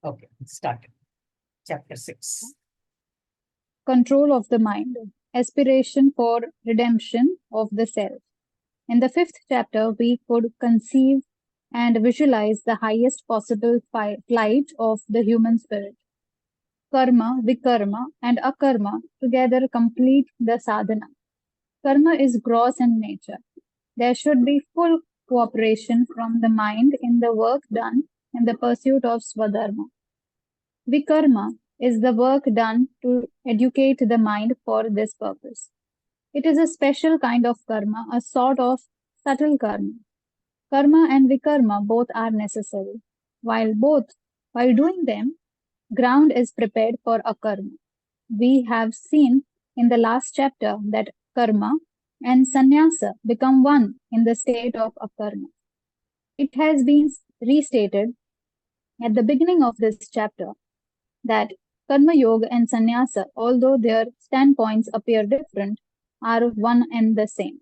Okay, start. Chapter 6. Control of the mind, aspiration for redemption of the self. In the fifth chapter, we could conceive and visualize the highest possible flight of the human spirit. Karma, vikarma, and akarma together complete the sadhana. Karma is gross in nature. There should be full cooperation from the mind in the work done in the pursuit of swadharma. Vikarma is the work done to educate the mind for this purpose. It is a special kind of karma, a sort of subtle karma. Karma and vikarma both are necessary. While doing them, ground is prepared for akarma. We have seen in the last chapter that karma and sannyasa become one in the state of akarma. It has been restated at the beginning of this chapter that karma yoga and sannyasa, although their standpoints appear different, are one and the same.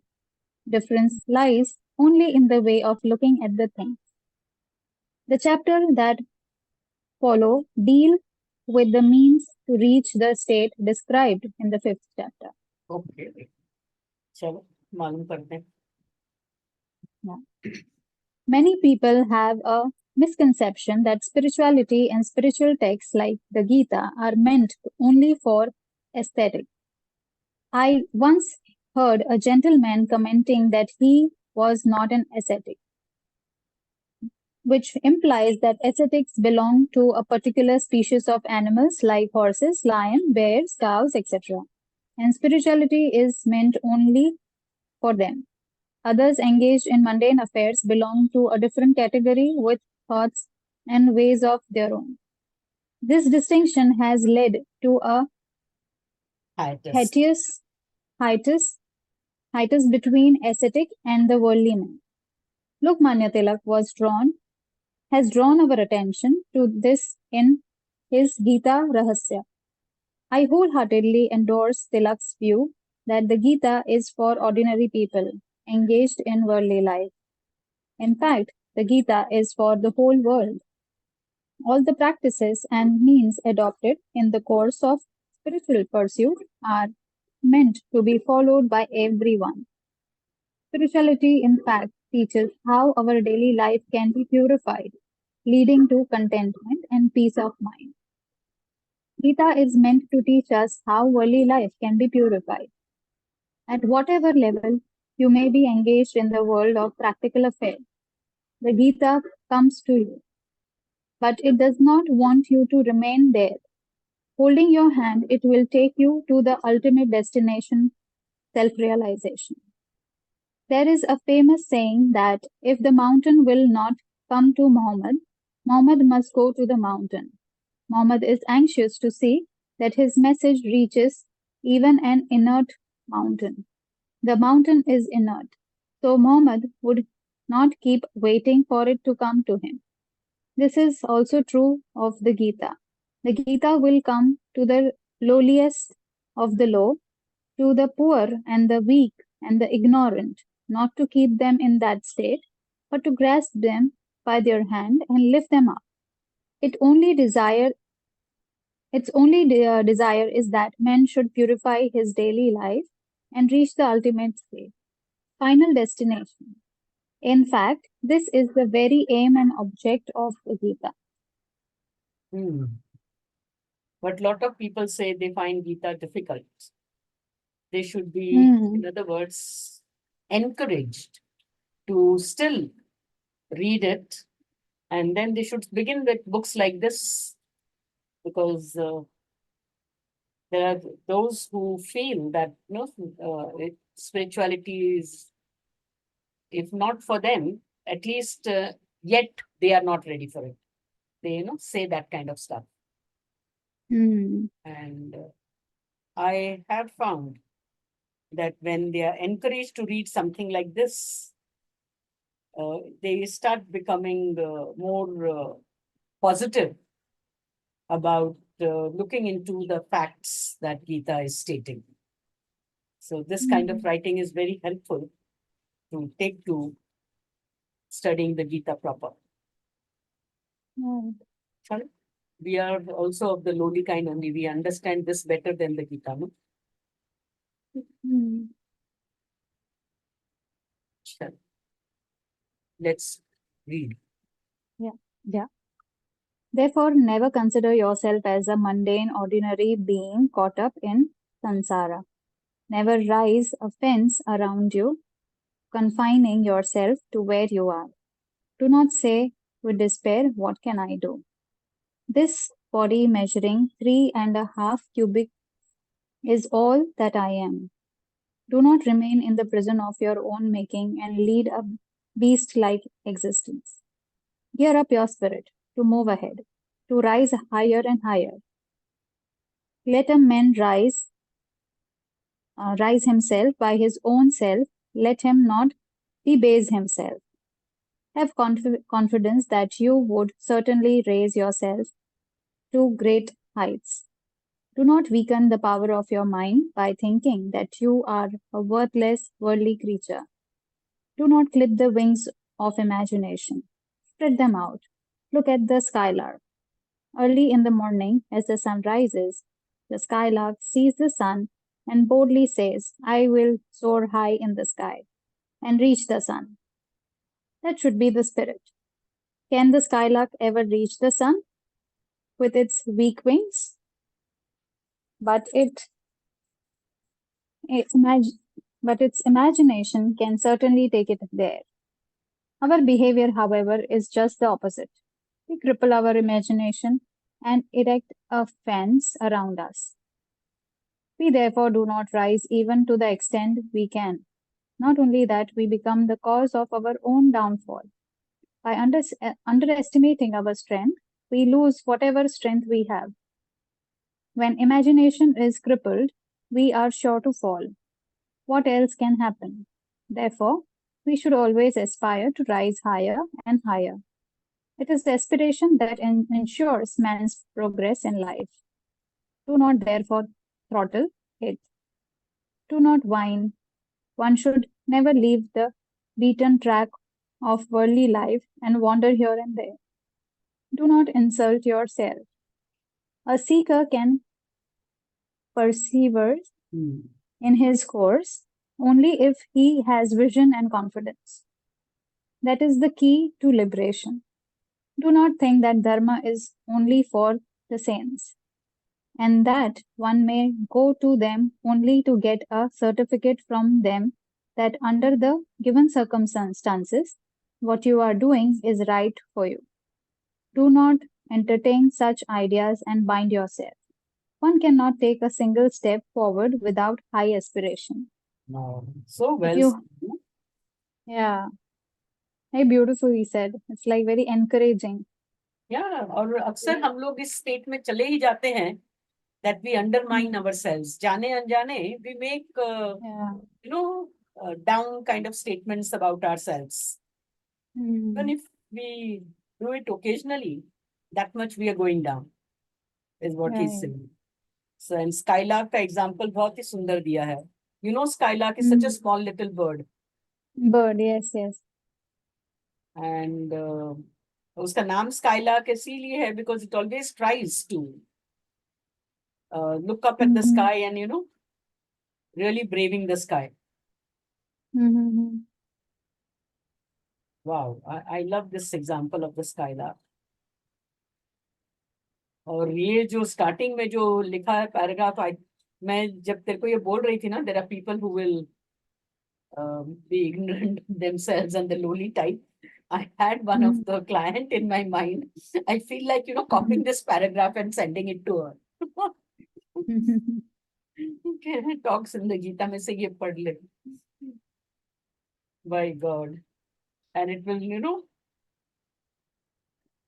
Difference lies only in the way of looking at the thing. The chapter that follow deal with the means to reach the state described in the fifth chapter. Okay. चलो मालूम करते हैं. Yeah. Many people have a misconception that spirituality and spiritual texts like the Gita are meant only for aesthetic. I once heard a gentleman commenting that he was not an ascetic, which implies that ascetics belong to a particular species of animals like horses, lion, bears, cows, etc. And spirituality is meant only for them. Others engaged in mundane affairs belong to a different category with thoughts and ways of their own. This distinction has led to a hiatus between ascetic and the worldly man. Lokmanya Tilak has drawn our attention to this in his Gita Rahasya. I wholeheartedly endorse Tilak's view that the Gita is for ordinary people engaged in worldly life. In fact, the Gita is for the whole world. All the practices and means adopted in the course of spiritual pursuit are meant to be followed by everyone. Spirituality, in fact, teaches how our daily life can be purified, leading to contentment and peace of mind. Gita is meant to teach us how worldly life can be purified. At whatever level you may be engaged in the world of practical affairs, the Gita comes to you. But it does not want you to remain there. Holding your hand, it will take you to the ultimate destination, self-realization. There is a famous saying that if the mountain will not come to Muhammad, Muhammad must go to the mountain. Muhammad is anxious to see that his message reaches even an inert mountain. The mountain is inert, so Muhammad would not keep waiting for it to come to him. This is also true of the Gita. The Gita will come to the lowliest of the low, to the poor and the weak and the ignorant, not to keep them in that state, but to grasp them by their hand and lift them up. Its only desire is that man should purify his daily life and reach the ultimate state, final destination. In fact, this is the very aim and object of the Gita. But a lot of people say they find Gita difficult. They should be, in other words, encouraged to still read it. And then they should begin with books like this, because there are those who feel that spirituality is, if not for them, at least yet they are not ready for it. They say that kind of stuff. And I have found that when they are encouraged to read something like this, they start becoming more positive about looking into the facts that Gita is stating. So this kind of writing is very helpful to take to studying the Gita proper. Right. Sorry? we are also of the lowly kind only. We understand this better than the Gita, no? Hmm. Sure. Let's read. Yeah. Yeah. Therefore, never consider yourself as a mundane, ordinary being caught up in samsara. Never rise a fence around you, confining yourself to where you are. Do not say with despair, what can I do? This body measuring 3.5 cubic is all that I am. Do not remain in the prison of your own making and lead a beast like existence. Gear up your spirit to move ahead, to rise higher and higher. Let a man rise himself by his own self. Let him not debase himself. Have confidence that you would certainly raise yourself to great heights. Do not weaken the power of your mind by thinking that you are a worthless worldly creature. Do not clip the wings of imagination. Spread them out. Look at the skylark. Early in the morning, as the sun rises, the skylark sees the sun and boldly says, I will soar high in the sky and reach the sun. That should be the spirit. Can the skylark ever reach the sun with its weak wings? But it imag- but its imagination can certainly take it there. Our behavior, however, is just the opposite. We cripple our imagination and erect a fence around us. We therefore do not rise even to the extent we can. Not only that, we become the cause of our own downfall. By underestimating our strength, we lose whatever strength we have. When imagination is crippled, we are sure to fall. What else can happen? Therefore, we should always aspire to rise higher and higher. It is the aspiration that ensures man's progress in life. Do not therefore throttle it. Do not whine. One should never leave the beaten track of worldly life and wander here and there. Do not insult yourself. A seeker can persevere Hmm. in his course only if he has vision and confidence. That is the key to liberation. Do not think that dharma is only for the saints, and that one may go to them only to get a certificate from them that under the given circumstances, what you are doing is right for you. Do not entertain such ideas and bind yourself. One cannot take a single step forward without high aspiration. No. So If well said, you, no? yeah, very beautifully said. It's like very encouraging. Yeah, और अक्सर हम लोग इस state में चले ही जाते हैं that we undermine Mm, ourselves. जाने अनजाने we make yeah. down kind of statements about ourselves. Even Mm, if we do it occasionally, that much we are going down, is what he's right. saying. So, and Skylark का example बहुत ही सुंदर दिया है. You know, Skylark is such a Mm, small little bird, bird, yes, yes. and उसका नाम Skylark इसीलिए है because it always tries to look up at the Mm-hmm. sky and really braving the sky. Mm-hmm. Wow, I love this example of the Skylark. और ये जो starting में जो लिखा है पैराग्राफ, मैं जब तेरे को ये बोल रही थी ना, there are people who will be ignorant themselves and the lowly type. I had one of the client in my mind. I feel like Mm-hmm. copying this paragraph and sending it to her. Okay, talks in the Gita में से ये पढ़ ले. By God, and it will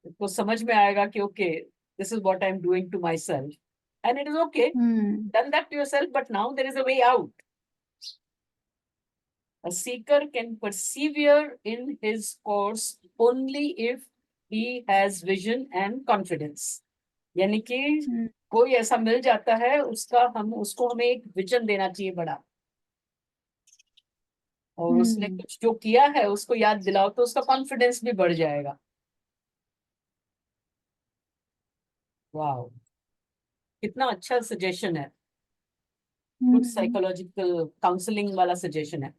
उसको समझ में आएगा कि okay, this is what I'm doing to myself, and it is okay. Mm, Done that to yourself, but now there is a way out. A seeker can persevere in his course only if he has vision and confidence. यानी कि mm, कोई ऐसा मिल जाता है, उसको हमें एक vision देना चाहिए बड़ा, और उसने mm, कुछ जो किया है उसको याद दिलाओ तो उसका कॉन्फिडेंस भी बढ़ जाएगा. वाओ, कितना अच्छा सजेशन है, गुड साइकोलॉजिकल काउंसलिंग वाला सजेशन है.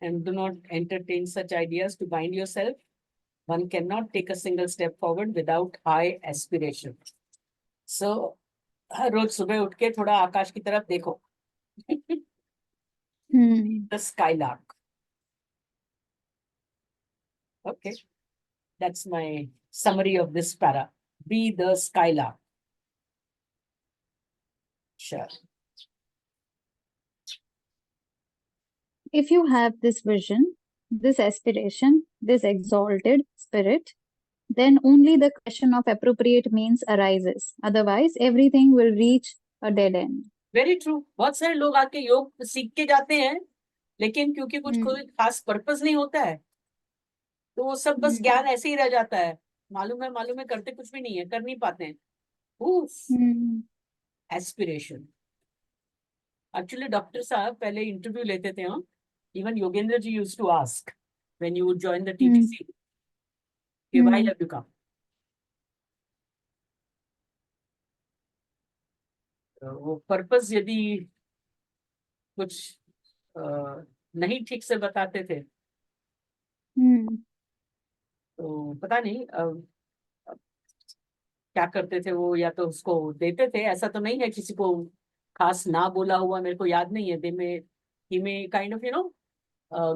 And do not entertain such ideas to bind yourself. One cannot take a single step forward without high aspiration. So, हर रोज सुबह उठ के थोड़ा आकाश की तरफ देखो. The skylark. Okay, that's my summary of this para. Be the skylark. Sure. If you have this vision, this aspiration, this exalted spirit, then only the question of appropriate means arises. Otherwise, everything will reach a dead end. Very true. बहुत सारे लोग आके योग सीख के जाते हैं, लेकिन क्योंकि कुछ कोई खास पर्पस नहीं होता है, तो वो सब बस ज्ञान ऐसे ही रह जाता है. मालूम है करते कुछ भी नहीं है, कर नहीं पाते हैं. एस्पिरेशन. एक्चुअली डॉक्टर साहब पहले इंटरव्यू लेते थे. हम even Yogendra ji used to ask when you would join the TTC कि व्हाई हैव यू कम. वो पर्पस यदि कुछ नहीं ठीक से बताते थे तो पता नहीं क्या करते थे वो, या तो उसको देते थे. ऐसा तो नहीं है किसी को खास ना बोला हुआ, मेरे को याद नहीं है. दे में ही में kind of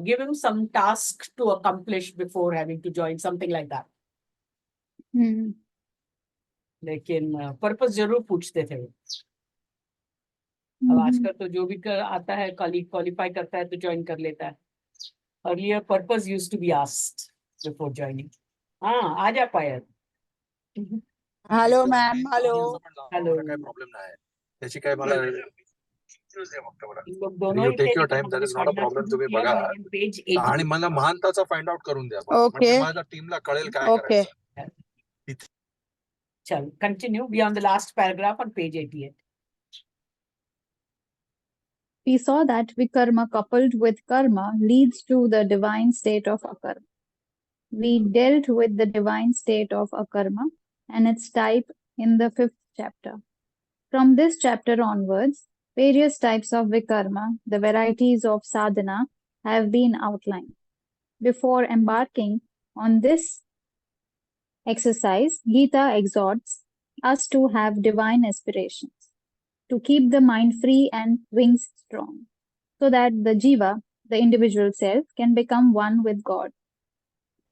give him some task to accomplish before having to join, something like that. लेकिन पर्पस जरूर पूछते थे. अब आजकल तो जो भी आता है क्वालिफाई करता है तो ज्वाइन कर लेता है. Earlier purpose used to be asked before joining. हाँ, आजा Payal. Hello ma'am. Hello. Hello. काय प्रॉब्लेम नाही. त्याची काय मला लोग दोनों यू ही टेक थे, युअर लेकिन टाइम, दॅट हमने इज नॉट अ पढ़ना प्रॉब्लेम. शुरू तुम्ही किया. बघा मैं पेज आणि 8. मला महानताचा फाइंड आउट करून द्या. Okay. म्हणजे माझ्या टीमला कळेल काय Okay. करायचं. चल, continue. We are on the last paragraph on page 88. We saw that vikarma coupled with karma leads to the divine state of akarma. We dealt with the divine state of akarma and its type in the 5th chapter. From this chapter onwards, various types of vikarma, the varieties of sadhana, have been outlined. Before embarking on this exercise, Gita exhorts us to have divine aspirations, to keep the mind free and wings strong, so that the jiva, the individual self, can become one with God.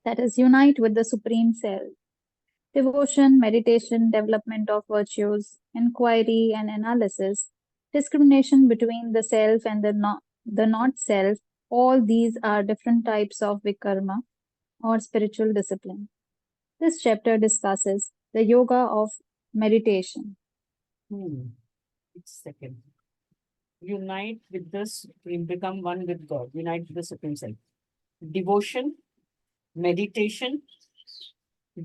That is, unite with the Supreme Self. Devotion, meditation, development of virtues, inquiry and analysis, discrimination between the self and the not self, all these are different types of vikarma or spiritual discipline. This chapter discusses the yoga of meditation. Second. Unite with the Supreme, become one with God. Unite with the Supreme Self. Devotion, meditation,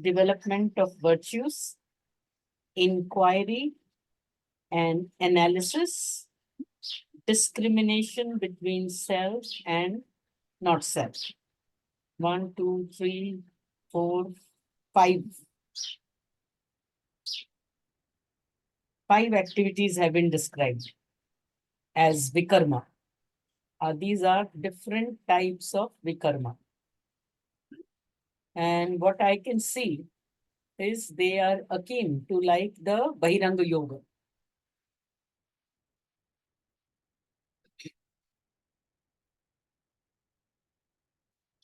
development of virtues, inquiry and analysis, discrimination between self and not self. 1, 2, 3, 4, 5. 5 activities have been described as vikarma. These are different types of vikarma. And what I can see is they are akin to like the Bahiranga Yoga.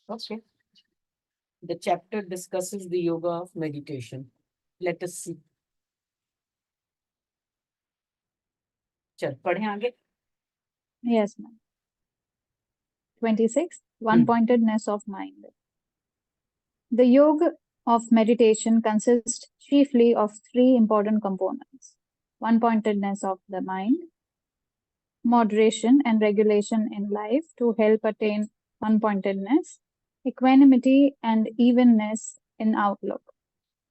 Okay. The chapter discusses the yoga of meditation. Let us see. चल पढ़ें आगे. Yes, ma'am. 26. One-pointedness of mind. The yoga of meditation consists chiefly of 3 important components: one-pointedness of the mind, moderation and regulation in life to help attain one-pointedness, equanimity and evenness in outlook.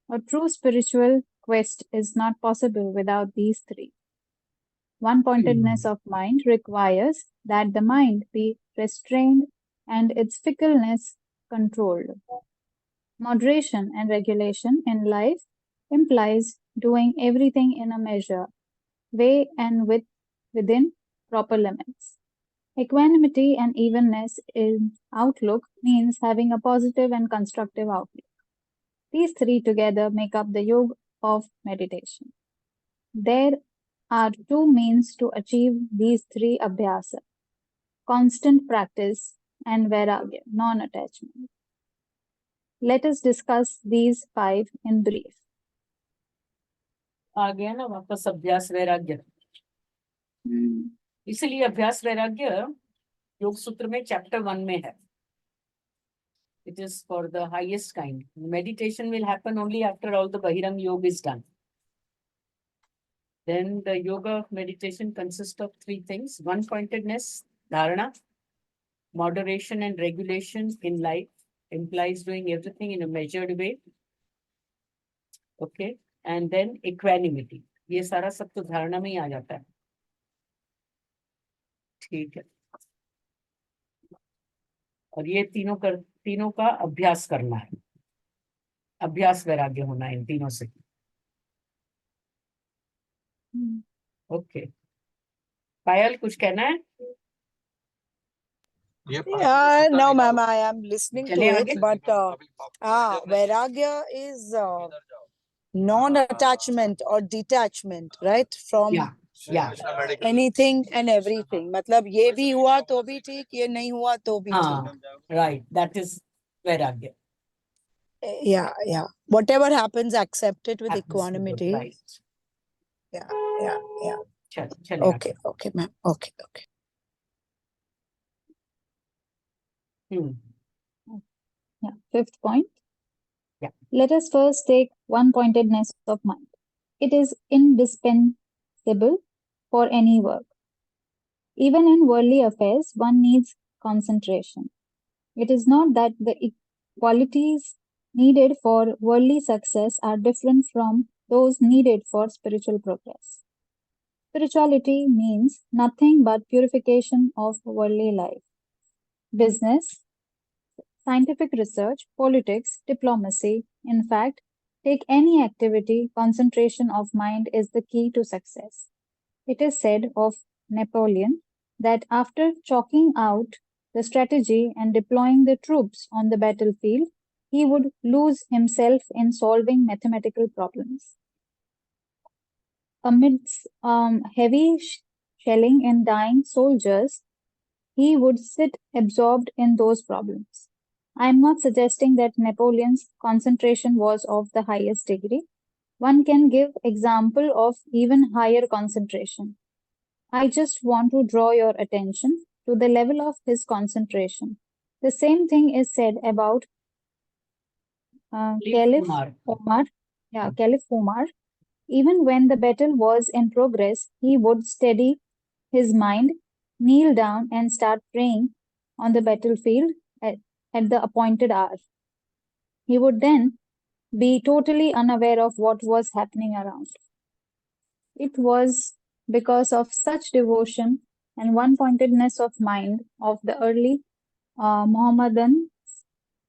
A true spiritual quest is not possible without these 3. One-pointedness of mind requires that the mind be restrained and its fickleness controlled. Moderation and regulation in life implies doing everything in a measure, way, and within proper limits. Equanimity and evenness in outlook means having a positive and constructive outlook. These three together make up the yoga of meditation. There are two means to achieve these three abhyasa: constant practice and vairagya, non-attachment. Let us discuss these five in brief. आ गया ना वापस अभ्यास वैराग्य। इसलिए अभ्यास वैराग्य योग सूत्र में चैप्टर 1 में है। It is for the highest kind. Meditation will happen only after all the Bahirang Yoga is done. Then the yoga of meditation consists of three things: one-pointedness, dharana, moderation and regulation in life implies doing everything in a measured way. Okay, and then equanimity. ये सारा सब तो धारणा में ही आ जाता है। ठीक है, और ये तीनों का अभ्यास करना है। अभ्यास वैराग्य होना है इन तीनों से। ओके, पायल कुछ कहना है? No, ma'am, I am listening to चलिए it, आगे। but vairagya is non-attachment or detachment, right? From या anything and everything. मतलब ये भी हुआ तो भी ठीक, ये नहीं हुआ तो भी ठीक. हाँ, राइट, दैट इज वैराग्य। Yeah. Whatever happens, accept it with Happens with it, equanimity. right. Yeah. चलिए Okay, ma'am. Okay. Yeah, fifth point. Yeah. Let us first take one-pointedness of mind. It is indispensable for any work. Even in worldly affairs, one needs concentration. It is not that the qualities needed for worldly success are different from those needed for spiritual progress. Spirituality means nothing but purification of worldly life. Business, scientific research, politics, diplomacy, in fact, take any activity, concentration of mind is the key to success. It is said of Napoleon that after chalking out the strategy and deploying the troops on the battlefield, he would lose himself in solving mathematical problems. Amidst heavy shelling and dying soldiers, he would sit absorbed in those problems. I am not suggesting that Napoleon's concentration was of the highest degree. One can give example of even higher concentration. I just want to draw your attention to the level of his concentration. The same thing is said about Caliph Omar. Caliph Omar. Even when the battle was in progress, he would steady his mind, kneel down and start praying on the battlefield at the appointed hour. He would then be totally unaware of what was happening around. It was because of such devotion and one-pointedness of mind of the early Mohammedans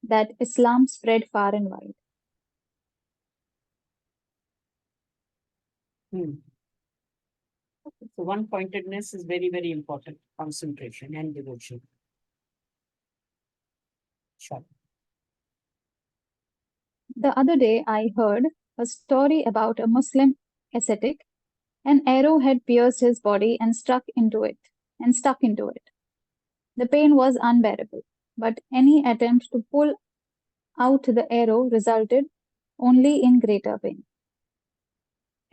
that Islam spread far and wide. So one-pointedness is very, very important. Concentration and devotion. Sure. The other day I heard a story about a Muslim ascetic. An arrow had pierced his body and stuck into it. The pain was unbearable, but any attempt to pull out the arrow resulted only in greater pain.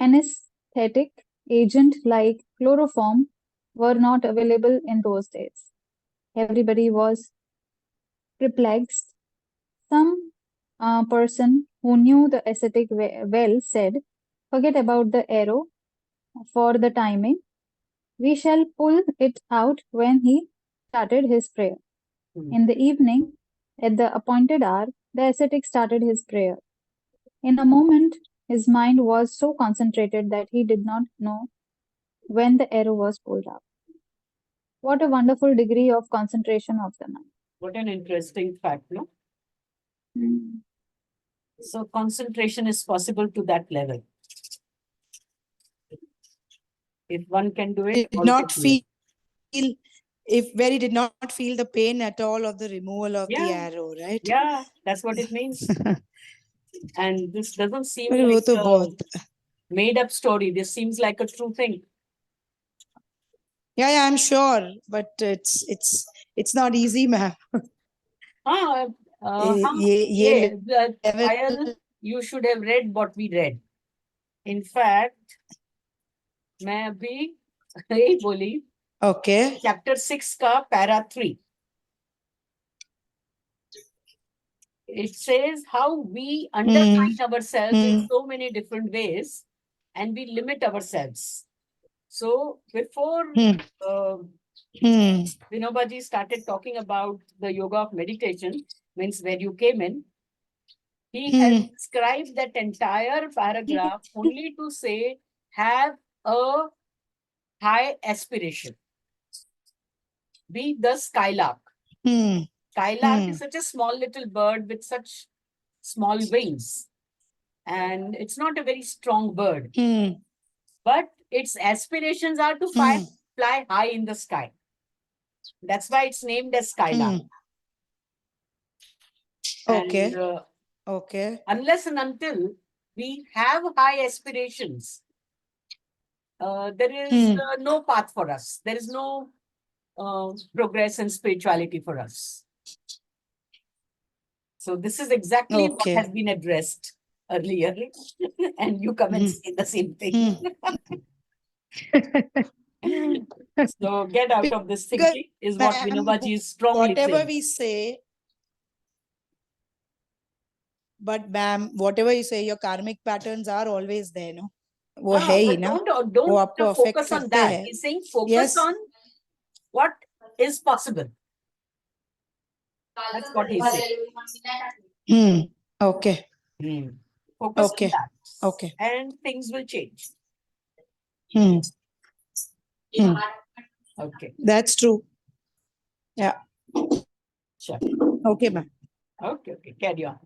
Anesthetic agents like chloroform were not available in those days. Everybody was perplexed. Some person who knew the ascetic well said, "Forget about the arrow for the timing. We shall pull it out when he started his prayer." In the evening, at the appointed hour, the ascetic started his prayer. In a moment, his mind was so concentrated that he did not know when the arrow was pulled out. What a wonderful degree of concentration of the mind. What an interesting fact, no? So concentration is possible to that level. If one can do it, Did all not can do it. feel, if where he did not feel the pain at all of the removal of the Yeah. arrow, right? Yeah, that's what it means. And this doesn't seem अरे वो like तो a बहुत, made up story. This seems like a true thing. yeah, I'm sure, but it's not easy, ma'am. हाँ, ये but level, Payal, you should have read what we read. In fact, मैं अभी यही बोली okay. chapter 6 का para 3. It says how we undermine ourselves in so many different ways and we limit ourselves. So before uh, Vinobaji started talking about the yoga of meditation, means where you came in, he has described that entire paragraph only to say, have a high aspiration. Be the skylark. Skylark is such a small little bird with such small wings. And it's not a very strong bird. But its aspirations are to fly high in the sky. That's why it's named as skylark. Okay. And Okay. unless and until we have high aspirations, there is no path for us. There is no progress and spirituality for us. So this is exactly what Okay. has been addressed earlier. And you come and say the same thing. So get out of this Because, thinking is what ma'am, Vinobaji is strongly whatever saying. we say, but ma'am, whatever you say, your karmic patterns are always there, no? वो है ही But ना, don't वो आपको affect focus on करते that. हैं. He's saying focus Yes. on what is possible. That's what he's saying. Okay. Focus Okay. on that. Okay. And things will change. Okay. That's true. Yeah. Sure. Okay, ma'am. Okay. Carry on.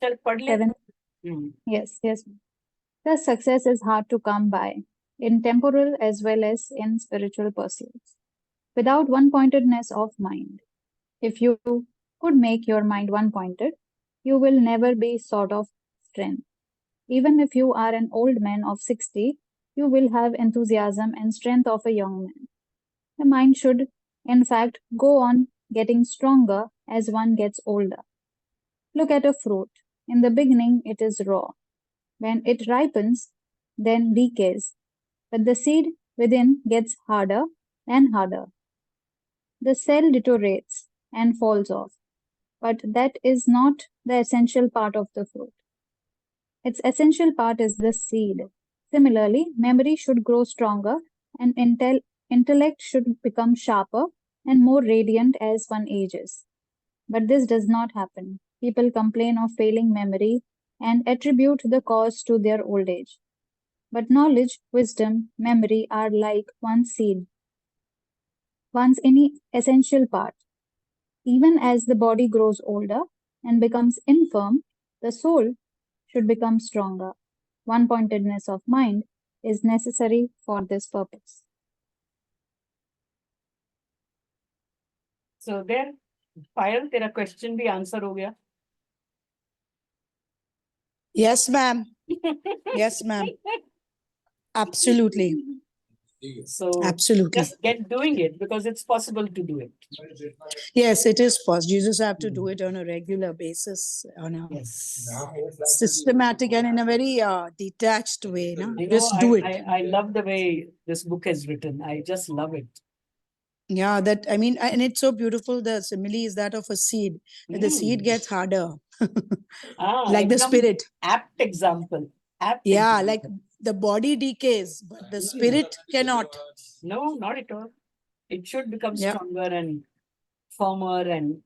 चल पढ़ ले. Seven. Yes. The success is hard to come by, in temporal as well as in spiritual pursuits, without one-pointedness of mind. If you could make your mind one-pointed, you will never be sort of strength. Even if you are an old man of 60, you will have enthusiasm and strength of a young man. The mind should, in fact, go on getting stronger as one gets older. Look at a fruit. In the beginning, it is raw. When it ripens, then decays. But the seed within gets harder and harder. The cell deteriorates and falls off. But that is not the essential part of the fruit. Its essential part is the seed. Similarly, memory should grow stronger and intellect should become sharper and more radiant as one ages. But this does not happen. People complain of failing memory and attribute the cause to their old age. But knowledge, wisdom, memory are like one seed, one's any essential part. Even as the body grows older and becomes infirm, the soul should become stronger. One-pointedness of mind is necessary for this purpose. So there, Payal, तेरा question भी answer हो गया. Yes, ma'am. Yes, ma'am. Absolutely. So Absolutely. just get doing it because it's possible to do it. Yes, it is possible. You just have to do it on a regular basis, on a Yes. systematic and in a very detached way. No? You know, Just do it. I love the way this book is written. I just love it. Yeah, that I mean, and it's so beautiful. The simile is that of a seed. That the seed gets harder, like the ekdam spirit. Apt example. Apt Yeah, example. like the body decays, but the spirit cannot. No, not at all. It should become Yeah. stronger and firmer and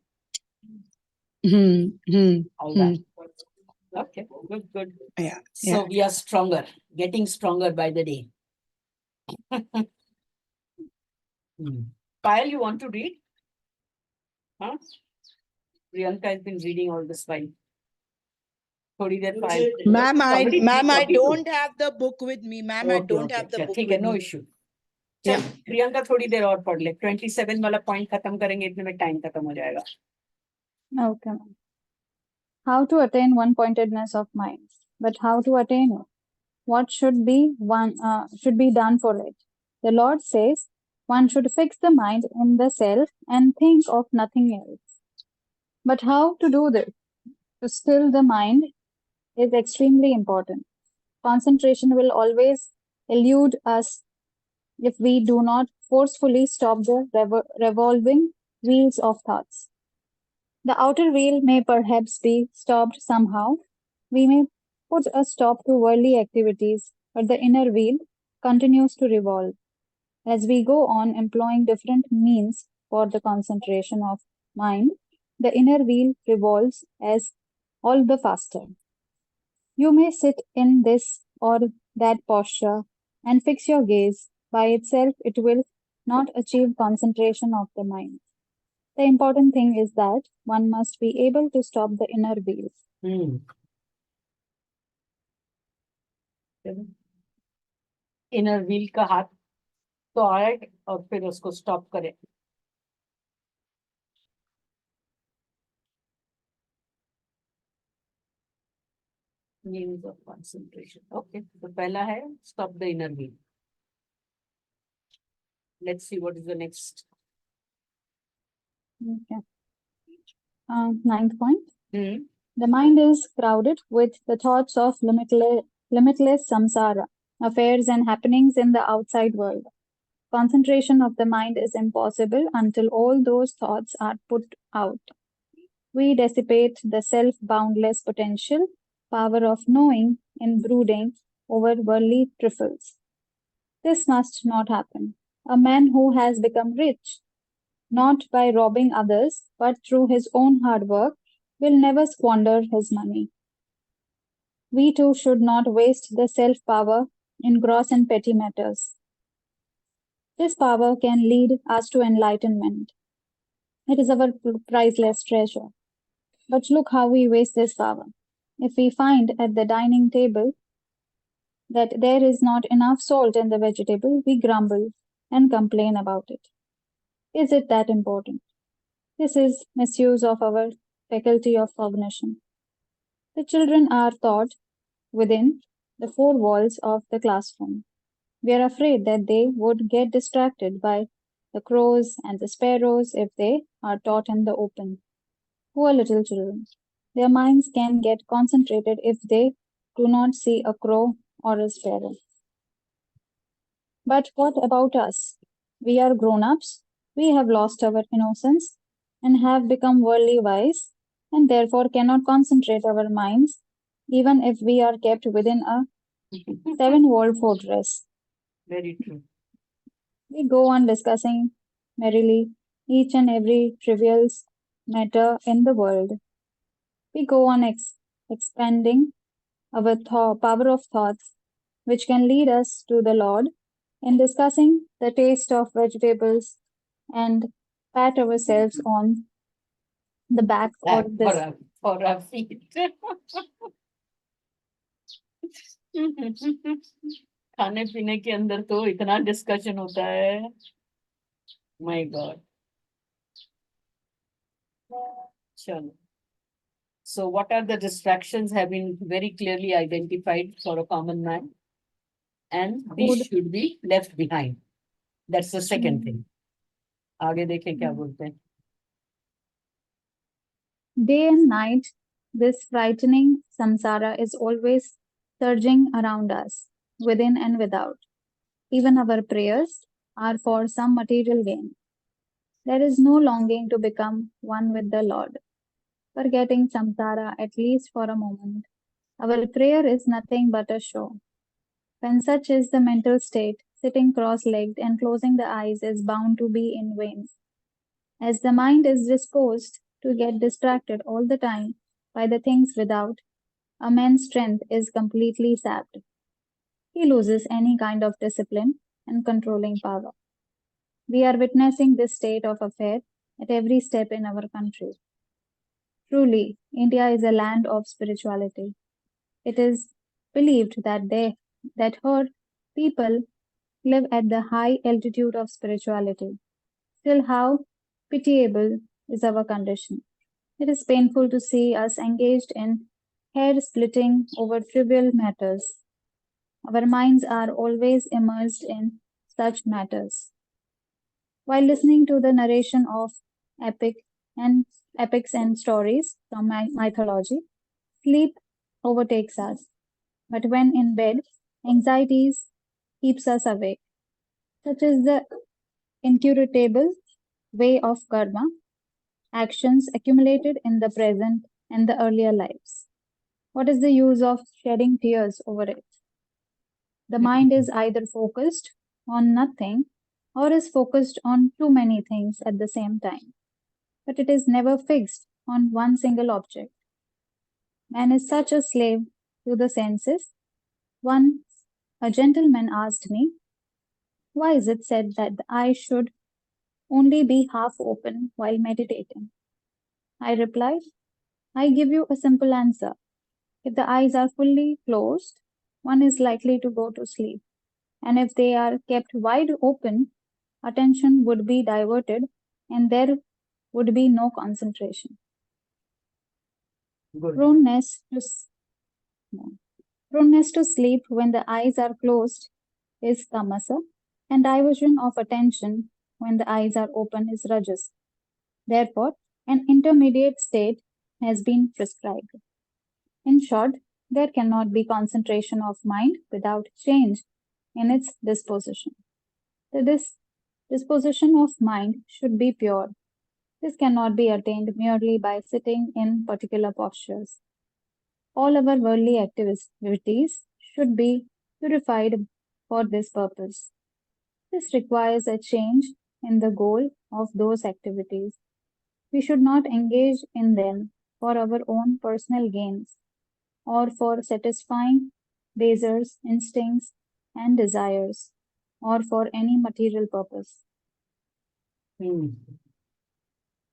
all Hmm. that. Okay, good. Yeah. So we are stronger, getting stronger by the day. Payal, you want to read? Huh? Priyanka has been reading all this while. थोड़ी देर file. Ma'am, I Somebody ma'am, I 342. don't have the book with me. Ma'am, I Okay, don't okay, have the अच्छा, book ठीक है, with no me. issue. Yeah. चल, प्रियंका थोड़ी देर और पढ़ ले. 27 वाला पॉइंट खत्म करेंगे, इतने में टाइम खत्म हो जाएगा. Okay. Ma'am. How to attain one-pointedness of mind, but how to attain it? What should be done for it? The Lord says one should fix the mind in the self and think of nothing else. But how to do this? To still the mind is extremely important. Concentration will always elude us if we do not forcefully stop the revolving wheels of thoughts. The outer wheel may perhaps be stopped somehow. We may put a stop to worldly activities, but the inner wheel continues to revolve. As we go on employing different means for the concentration of mind, the inner wheel revolves as all the faster. You may sit in this or that posture and fix your gaze. By itself, it will not achieve concentration of the mind. The important thing is that one must be able to stop the inner wheel. Inner wheel का हाथ तो आए और फिर उसको stop करें. Means of concentration. Okay, तो पहला है stop the inner wheel. Let's see what is the next. Okay. Ninth point. Hmm. The mind is crowded with the thoughts of limitless samsara, affairs and happenings in the outside world. Concentration of the mind is impossible until all those thoughts are put out. We dissipate the self-boundless potential power of knowing in brooding over worldly trifles. This must not happen. A man who has become rich, not by robbing others, but through his own hard work, will never squander his money. We too should not waste the self power in gross and petty matters. This power can lead us to enlightenment. It is our priceless treasure. But look how we waste this power. If we find at the dining table that there is not enough salt in the vegetable, we grumble and complain about it. Is it that important? This is misuse of our faculty of cognition. The children are taught within the four walls of the classroom. We are afraid that they would get distracted by the crows and the sparrows if they are taught in the open. Poor little children. Their minds can get concentrated if they do not see a crow or a sparrow. But what about us? We are grown ups. We have lost our innocence and have become worldly wise, and therefore cannot concentrate our minds, even if we are kept within a 7-walled fortress. Very true. We go on discussing merrily each and every trivial matter in the world. We go on expanding our power of thoughts, which can lead us to the Lord, in discussing the taste of vegetables and pat ourselves on the back or this. For our feet. खाने पीने के अंदर तो इतना discussion होता है. My God. Chalo. So what are the distractions have been very clearly identified for a common man, and these Food. should be left behind. That's the second thing. आगे देखें क्या बोलते हैं. Day and night, this frightening samsara is always surging around us, within and without. Even our prayers are for some material gain. There is no longing to become one with the Lord, forgetting samsara at least for a moment. Our prayer is nothing but a show. When such is the mental state, sitting cross-legged and closing the eyes is bound to be in vain. As the mind is disposed to get distracted all the time by the things without, a man's strength is completely sapped. He loses any kind of discipline and controlling power. We are witnessing this state of affair at every step in our country. Truly, India is a land of spirituality. It is believed that her people live at the high altitude of spirituality. Still, how pitiable is our condition. It is painful to see us engaged in hair splitting over trivial matters. Our minds are always immersed in such matters. While listening to the narration of epic and epics and stories from mythology, sleep overtakes us. But when in bed, anxieties keeps us awake. Such is the incurable way of karma, actions accumulated in the present and the earlier lives. What is the use of shedding tears over it? The mind is either focused on nothing or is focused on too many things at the same time, but it is never fixed on one single object. Man is such a slave to the senses. Once a gentleman asked me, why is it said that the eye should only be half open while meditating? I replied, I give you a simple answer. If the eyes are fully closed, one is likely to go to sleep. And if they are kept wide open, attention would be diverted and there would be no concentration. Good. Proneness to sleep when the eyes are closed is tamasa, and diversion of attention when the eyes are open is rajas. Therefore, an intermediate state has been prescribed. In short, there cannot be concentration of mind without change in its disposition. This disposition of mind should be pure. This cannot be attained merely by sitting in particular postures. All our worldly activities should be purified for this purpose. This requires a change in the goal of those activities. We should not engage in them for our own personal gains or for satisfying basers, instincts, and desires, or for any material purpose.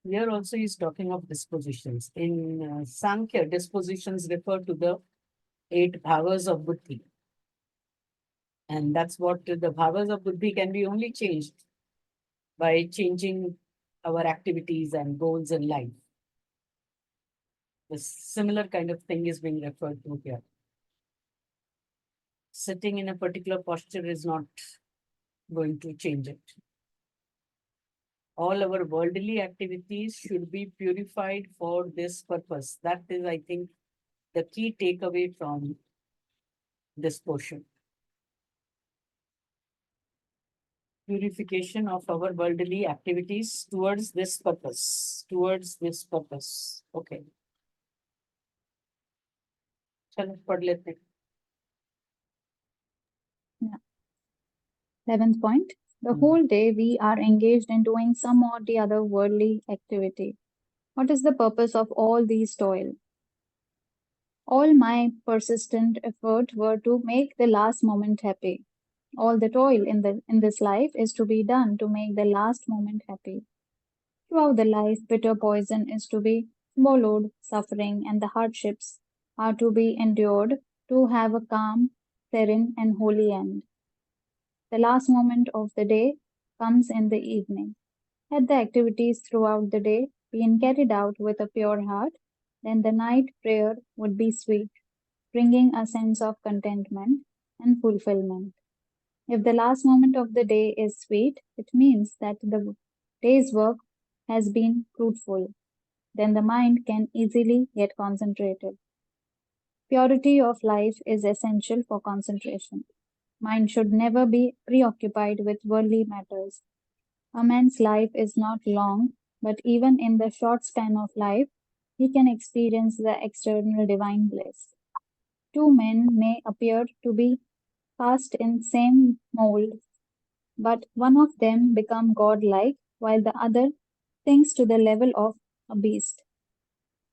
Here also he's talking of dispositions. In Sankhya, dispositions refer to the 8 bhavas of buddhi. And that's what the bhavas of buddhi can be only changed by changing our activities and goals in life. The similar kind of thing is being referred to here. Sitting in a particular posture is not going to change it. All our worldly activities should be purified for this purpose. That is, I think, the key takeaway from this portion. Purification of our worldly activities towards this purpose. Towards this purpose. Okay. चलो पढ़ लेते हैं. 11th point. The whole day we are engaged in doing some or the other worldly activity. What is the purpose of all these toil? All my persistent effort were to make the last moment happy. All the toil in this life is to be done to make the last moment happy. Throughout the life, bitter poison is to be swallowed, suffering and the hardships are to be endured to have a calm, serene, and holy end. The last moment of the day comes in the evening. Had the activities throughout the day been carried out with a pure heart, then the night prayer would be sweet, bringing a sense of contentment and fulfillment. If the last moment of the day is sweet, it means that the day's work has been fruitful. Then the mind can easily get concentrated. Purity of life is essential for concentration. Mind should never be preoccupied with worldly matters. A man's life is not long, but even in the short span of life, he can experience the external divine bliss. Two men may appear to be cast in same mold, but one of them become godlike while the other sinks to the level of a beast.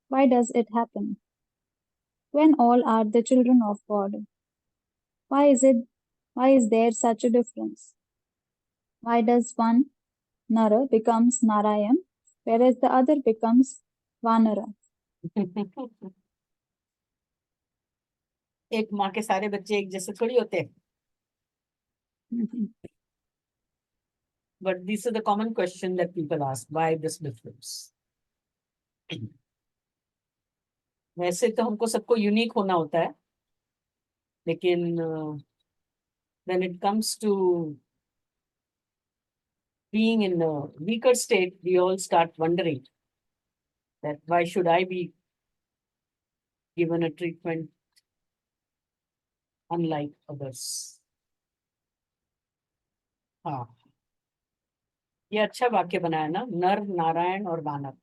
Why does it happen? When all are the children of God, why is there such a difference? Why does one Nara becomes Narayan whereas the other becomes Vanara. एक माँ के सारे बच्चे एक जैसे थोड़ी होते हैं. But this is the common question that people ask, why this difference? वैसे तो हमको सबको यूनिक होना होता है, लेकिन when it comes to being in a weaker state, we all start wondering that why should I be given a treatment unlike others? हाँ, ये अच्छा वाक्य बनाया ना, नर नारायण और वानर.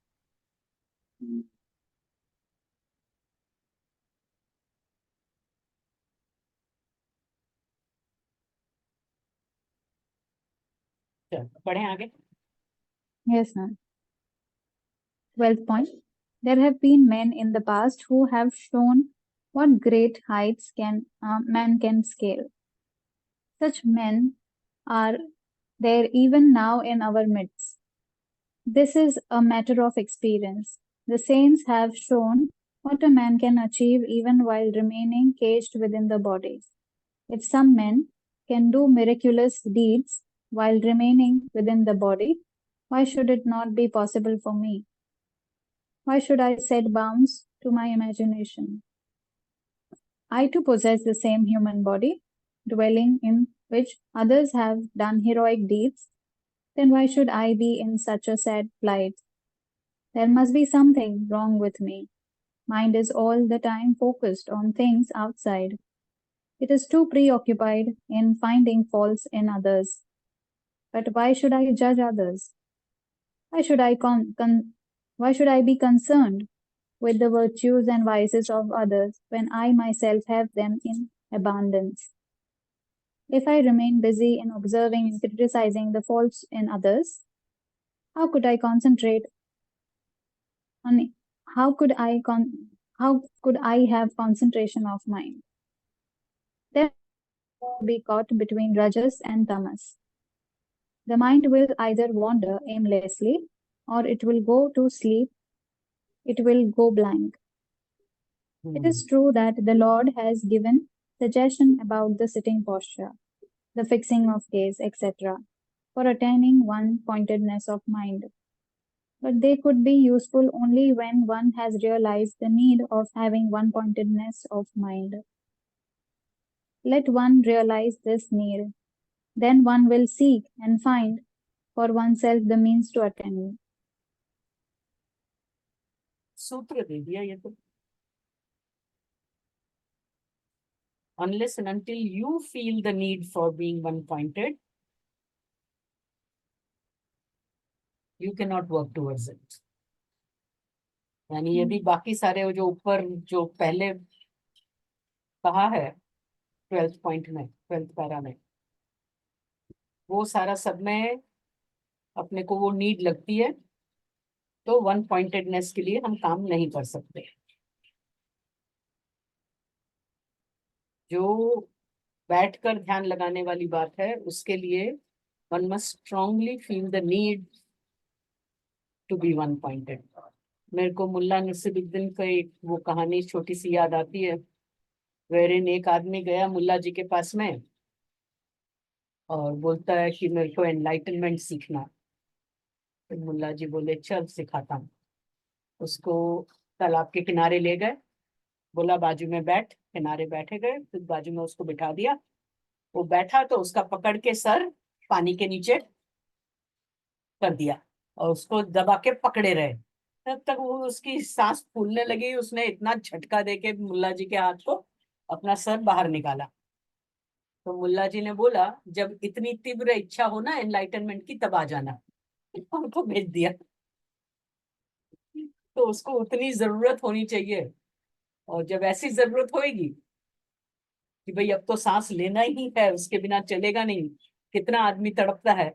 चलो पढ़ें आगे. Yes, ma'am. 12th point. There have been men in the past who have shown what great heights man can scale. Such men are there even now in our midst. This is a matter of experience. The saints have shown what a man can achieve even while remaining caged within the body. If some men can do miraculous deeds while remaining within the body, why should it not be possible for me? Why should I set bounds to my imagination? I too possess the same human body, dwelling in which others have done heroic deeds. Then why should I be in such a sad plight? There must be something wrong with me. Mind is all the time focused on things outside. It is too preoccupied in finding faults in others. But why should I judge others? Why should I be concerned with the virtues and vices of others when I myself have them in abundance? If I remain busy in observing and criticizing the faults in others, how could I concentrate on how could I have concentration of mind? Then be caught between rajas and tamas. The mind will either wander aimlessly or it will go to sleep, it will go blank. It is true that the Lord has given suggestion about the sitting posture, the fixing of gaze, etc., for attaining one pointedness of mind. But they could be useful only when one has realized the need of having one pointedness of mind. Let one realize this need, then one will seek and find for oneself the means to attain it. सूत्र दे दिया ये तो. Unless and until you feel the need for being one-pointed, you cannot work towards it. यानी यदि बाकी सारे जो ऊपर जो पहले कहा है 12th पॉइंट में, 12th पैरा में, वो सारा सब में अपने को वो नीड लगती है, तो वन पॉइंटेडनेस के लिए हम काम नहीं कर सकते. जो बैठकर ध्यान लगाने वाली बात है, उसके लिए one must strongly feel the need to be one pointed. मेरे को मुल्ला नसीरुद्दीन का एक वो कहानी छोटी सी याद आती है, वेरिन एक आदमी गया मुल्ला जी के पास में और बोलता है कि मेरे को एनलाइटनमेंट सीखना. तो मुल्ला जी बोले चल सिखाता हूँ. उसको तालाब के किनारे ले गए, बोला बाजू में बैठ, किनारे बैठे गए, फिर बाजू में उसको बिठा दिया. वो बैठा तो उसका पकड़ के सर पानी के नीचे कर दिया और उसको दबा के पकड़े रहे. तब तक वो उसकी सांस फूलने लगी. उसने इतना झटका देके मुल्ला जी के हाथ को अपना सर बाहर निकाला. तो मुल्ला जी ने बोला जब इतनी तीव्र इच्छा हो ना एनलाइटनमेंट की तब आ जाना. उनको भेज दिया. तो उसको उतनी जरूरत होनी चाहिए, और जब ऐसी जरूरत होगी कि भाई अब तो सांस लेना ही है, उसके बिना चलेगा नहीं, कितना आदमी तड़पता है,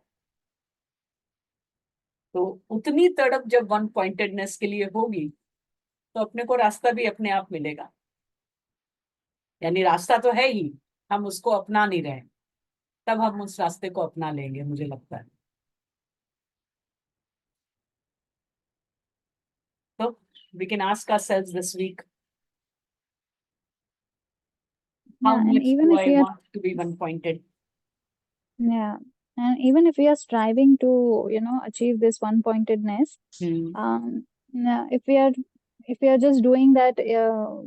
तो उतनी तड़प जब वन पॉइंटेडनेस के लिए होगी तो अपने को रास्ता भी अपने आप मिलेगा. यानी रास्ता तो है ही, हम उसको अपना नहीं रहे, तब हम उस रास्ते को अपना लेंगे, मुझे लगता है. We can ask ourselves this week, Yeah, how and much even do if I we are, want to be one-pointed? yeah, and even if we are striving to, achieve this one-pointedness, Hmm. yeah, if we are just doing that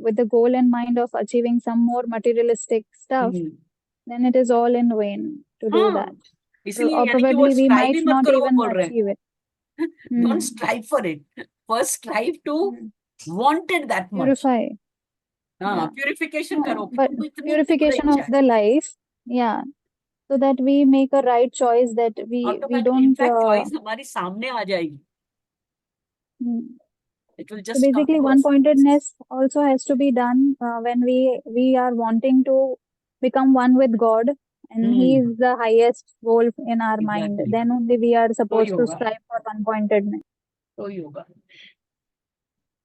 with the goal in mind of achieving some more materialistic stuff, Hmm. then it is all in vain to do हाँ, that. इसलिए Or यानी कि वो probably we strive might ही मत not करो वो even बोल रहे achieve it. हैं. Hmm. Don't strive for it. First strive to want it that much. Purify. हाँ, Yeah. purification No, करो कि but तुमको इतनी तीव्र purification इच्छा of है. the life, yeah, so that we make a right choice, that we Automatically, in don't. fact, choice हमारी सामने आ जाएगी. Hmm. It will So just come basically, to us. one-pointedness also has to be done when we are wanting to become one with God, and He is the highest goal in our mind. Exactly. Then only we are supposed to होगा. strive for one-pointedness. तो ही होगा.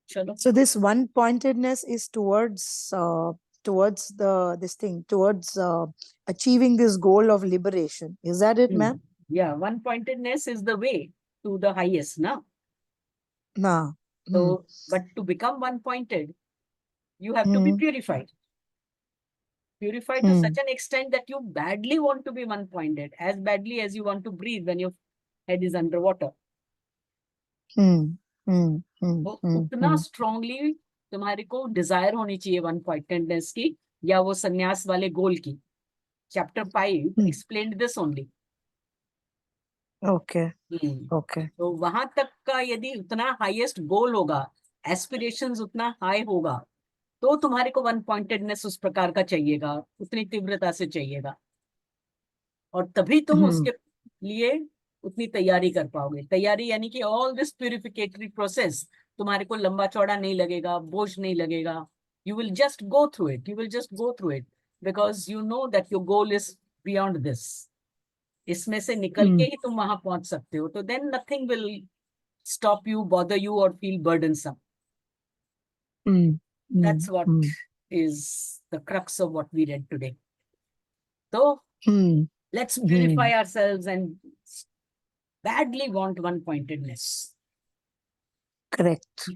चलो. So this one pointedness is towards towards achieving this goal of liberation. Is that it, ma'am? Yeah, one-pointedness is the way to the highest, na? No. So, but to become one-pointed, you have to be purified. Purified to such an extent that you badly want to be one-pointed, as badly as you want to breathe when your head is underwater. तो उतना strongly तुम्हारे को Dzire होनी चाहिए one pointedness की, या वो संन्यास वाले गोल की. Chapter 5 explained this only. Okay. Okay. तो वहां तक का यदि उतना हाईएस्ट गोल होगा, एस्पिरेशंस उतना हाई होगा, तो तुम्हारे को वन पॉइंटेडनेस उस प्रकार का चाहिएगा, उतनी तीव्रता से चाहिएगा, और तभी तुम उसके लिए उतनी तैयारी कर पाओगे. तैयारी यानी कि ऑल दिस प्यूरिफिकेटरी प्रोसेस तुम्हारे को लंबा चौड़ा नहीं लगेगा, बोझ नहीं लगेगा. You will just go through it, you will just go through it, because you know that your goal is beyond this. इसमें से निकल के ही तुम वहां पहुंच सकते हो. तो then nothing will stop you, bother you, or feel burdensome. That's what is the crux of what we read today. So let's purify ourselves and badly want one-pointedness. Correct.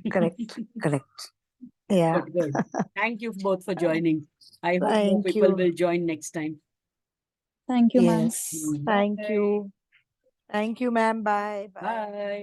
Yeah. Good. Thank you both for joining. I hope more Thank people you. will join next time. Thank you, ma'am. Yes. Thank you. Thank you, ma'am. Bye. Bye.